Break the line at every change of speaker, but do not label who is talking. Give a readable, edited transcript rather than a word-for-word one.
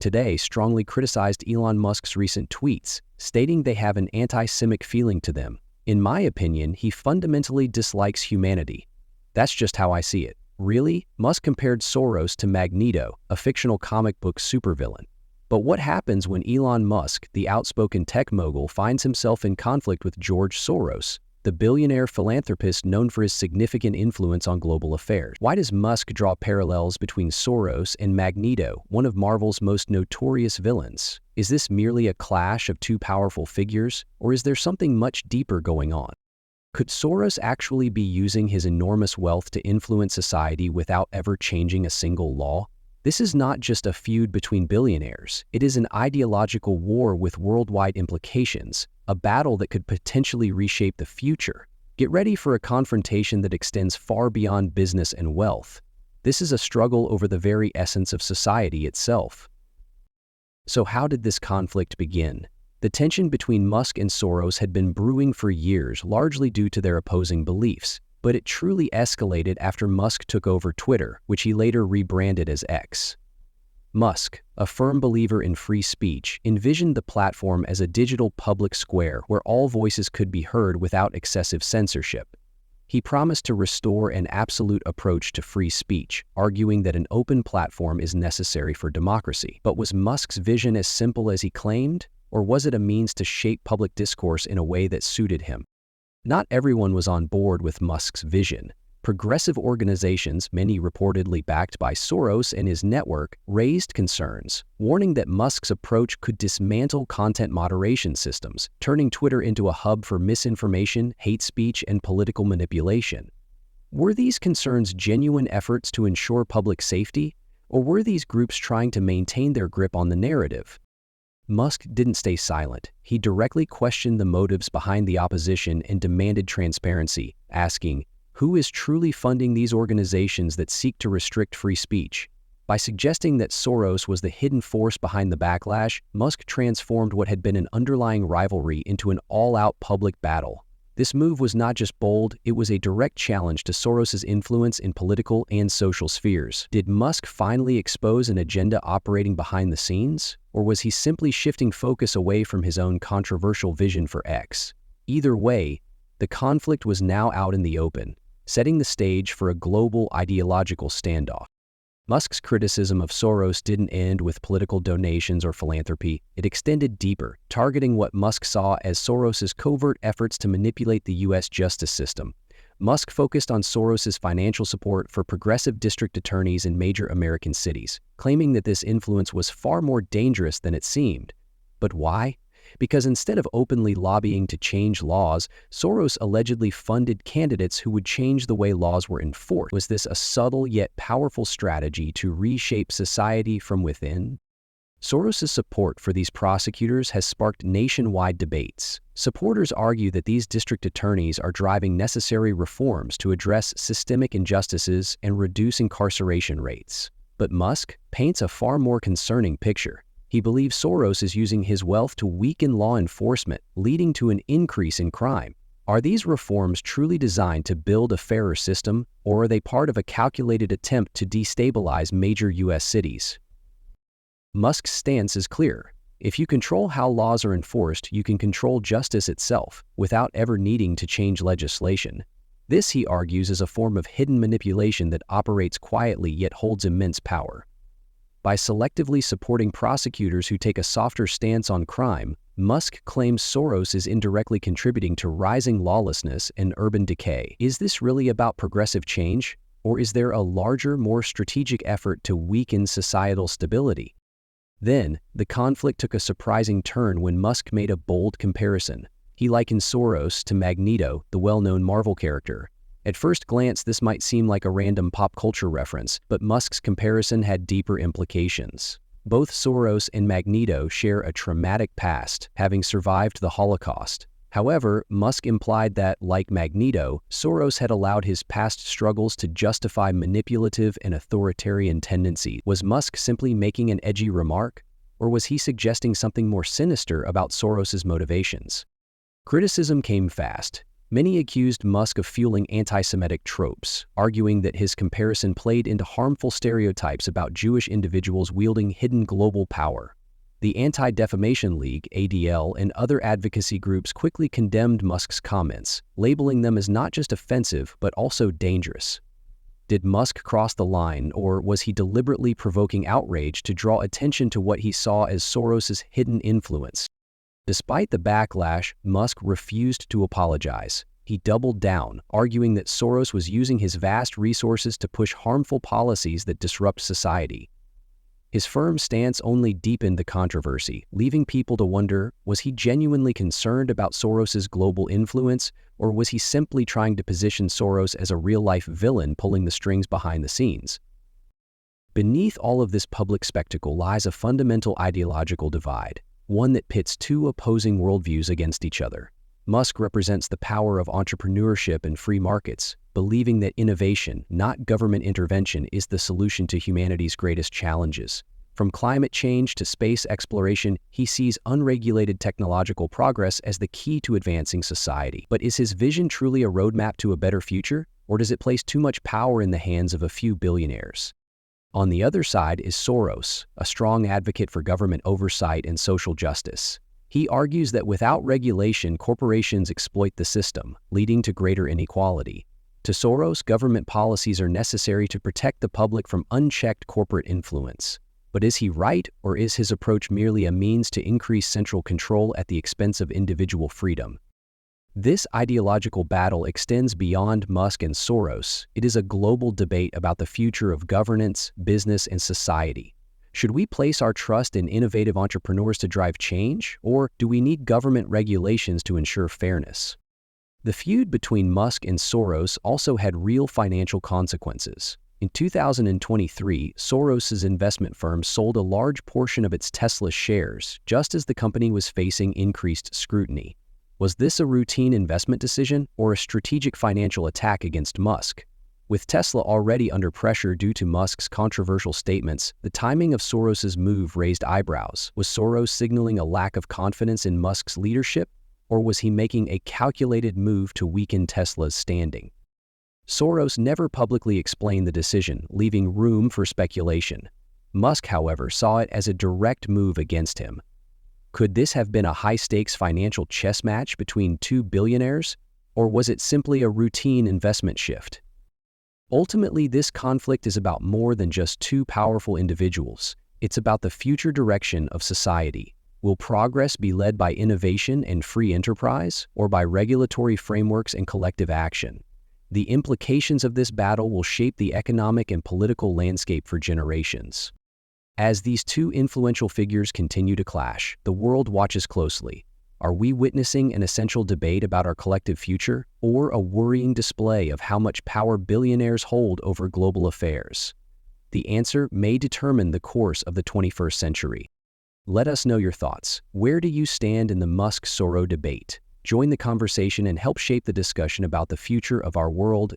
today strongly criticized Elon Musk's recent tweets, stating they have an anti-Semitic feeling to them. In my opinion, he fundamentally dislikes humanity. That's just how I see it. Really? Musk compared Soros to Magneto, a fictional comic book supervillain. But what happens when Elon Musk, the outspoken tech mogul, finds himself in conflict with George Soros, the billionaire philanthropist known for his significant influence on global affairs? Why does Musk draw parallels between Soros and Magneto, one of Marvel's most notorious villains? Is this merely a clash of two powerful figures, or is there something much deeper going on? Could Soros actually be using his enormous wealth to influence society without ever changing a single law? This is not just a feud between billionaires. It is an ideological war with worldwide implications, a battle that could potentially reshape the future. Get ready for a confrontation that extends far beyond business and wealth. This is a struggle over the very essence of society itself. So how did this conflict begin? The tension between Musk and Soros had been brewing for years, largely due to their opposing beliefs. But it truly escalated after Musk took over Twitter, which he later rebranded as X. Musk, a firm believer in free speech, envisioned the platform as a digital public square where all voices could be heard without excessive censorship. He promised to restore an absolute approach to free speech, arguing that an open platform is necessary for democracy. But was Musk's vision as simple as he claimed, or was it a means to shape public discourse in a way that suited him? Not everyone was on board with Musk's vision. Progressive organizations, many reportedly backed by Soros and his network, raised concerns, warning that Musk's approach could dismantle content moderation systems, turning Twitter into a hub for misinformation, hate speech, and political manipulation. Were these concerns genuine efforts to ensure public safety, or were these groups trying to maintain their grip on the narrative? Musk didn't stay silent. He directly questioned the motives behind the opposition and demanded transparency, asking, who is truly funding these organizations that seek to restrict free speech? By suggesting that Soros was the hidden force behind the backlash, Musk transformed what had been an underlying rivalry into an all-out public battle. This move was not just bold, it was a direct challenge to Soros's influence in political and social spheres. Did Musk finally expose an agenda operating behind the scenes? Or was he simply shifting focus away from his own controversial vision for X? Either way, the conflict was now out in the open, setting the stage for a global ideological standoff. Musk's criticism of Soros didn't end with political donations or philanthropy. It extended deeper, targeting what Musk saw as Soros's covert efforts to manipulate the U.S. justice system. Musk focused on Soros's financial support for progressive district attorneys in major American cities, claiming that this influence was far more dangerous than it seemed. But why? Because instead of openly lobbying to change laws, Soros allegedly funded candidates who would change the way laws were enforced. Was this a subtle yet powerful strategy to reshape society from within? Soros's support for these prosecutors has sparked nationwide debates. Supporters argue that these district attorneys are driving necessary reforms to address systemic injustices and reduce incarceration rates. But Musk paints a far more concerning picture. He believes Soros is using his wealth to weaken law enforcement, leading to an increase in crime. Are these reforms truly designed to build a fairer system, or are they part of a calculated attempt to destabilize major U.S. cities? Musk's stance is clear. If you control how laws are enforced, you can control justice itself, without ever needing to change legislation. This, he argues, is a form of hidden manipulation that operates quietly yet holds immense power. By selectively supporting prosecutors who take a softer stance on crime, Musk claims Soros is indirectly contributing to rising lawlessness and urban decay. Is this really about progressive change, or is there a larger, more strategic effort to weaken societal stability? Then, the conflict took a surprising turn when Musk made a bold comparison. He likened Soros to Magneto, the well-known Marvel character. At first glance, this might seem like a random pop culture reference, but Musk's comparison had deeper implications. Both Soros and Magneto share a traumatic past, having survived the Holocaust. However, Musk implied that, like Magneto, Soros had allowed his past struggles to justify manipulative and authoritarian tendencies. Was Musk simply making an edgy remark, or was he suggesting something more sinister about Soros's motivations? Criticism came fast. Many accused Musk of fueling anti-Semitic tropes, arguing that his comparison played into harmful stereotypes about Jewish individuals wielding hidden global power. The Anti-Defamation League, ADL, and other advocacy groups quickly condemned Musk's comments, labeling them as not just offensive but also dangerous. Did Musk cross the line, or was he deliberately provoking outrage to draw attention to what he saw as Soros's hidden influence? Despite the backlash, Musk refused to apologize. He doubled down, arguing that Soros was using his vast resources to push harmful policies that disrupt society. His firm stance only deepened the controversy, leaving people to wonder, was he genuinely concerned about Soros's global influence, or was he simply trying to position Soros as a real-life villain pulling the strings behind the scenes? Beneath all of this public spectacle lies a fundamental ideological divide, one that pits two opposing worldviews against each other. Musk represents the power of entrepreneurship and free markets, believing that innovation, not government intervention, is the solution to humanity's greatest challenges. From climate change to space exploration, he sees unregulated technological progress as the key to advancing society. But is his vision truly a roadmap to a better future, or does it place too much power in the hands of a few billionaires? On the other side is Soros, a strong advocate for government oversight and social justice. He argues that without regulation, corporations exploit the system, leading to greater inequality. To Soros, government policies are necessary to protect the public from unchecked corporate influence. But is he right, or is his approach merely a means to increase central control at the expense of individual freedom? This ideological battle extends beyond Musk and Soros. It is a global debate about the future of governance, business, and society. Should we place our trust in innovative entrepreneurs to drive change, or do we need government regulations to ensure fairness? The feud between Musk and Soros also had real financial consequences. In 2023, Soros's investment firm sold a large portion of its Tesla shares, just as the company was facing increased scrutiny. Was this a routine investment decision or a strategic financial attack against Musk? With Tesla already under pressure due to Musk's controversial statements, the timing of Soros's move raised eyebrows. Was Soros signaling a lack of confidence in Musk's leadership, or was he making a calculated move to weaken Tesla's standing? Soros never publicly explained the decision, leaving room for speculation. Musk, however, saw it as a direct move against him. Could this have been a high-stakes financial chess match between two billionaires, or was it simply a routine investment shift? Ultimately, this conflict is about more than just two powerful individuals. It's about the future direction of society. Will progress be led by innovation and free enterprise, or by regulatory frameworks and collective action? The implications of this battle will shape the economic and political landscape for generations. As these two influential figures continue to clash, the world watches closely. Are we witnessing an essential debate about our collective future, or a worrying display of how much power billionaires hold over global affairs? The answer may determine the course of the 21st century. Let us know your thoughts. Where do you stand in the Musk-Soros debate? Join the conversation and help shape the discussion about the future of our world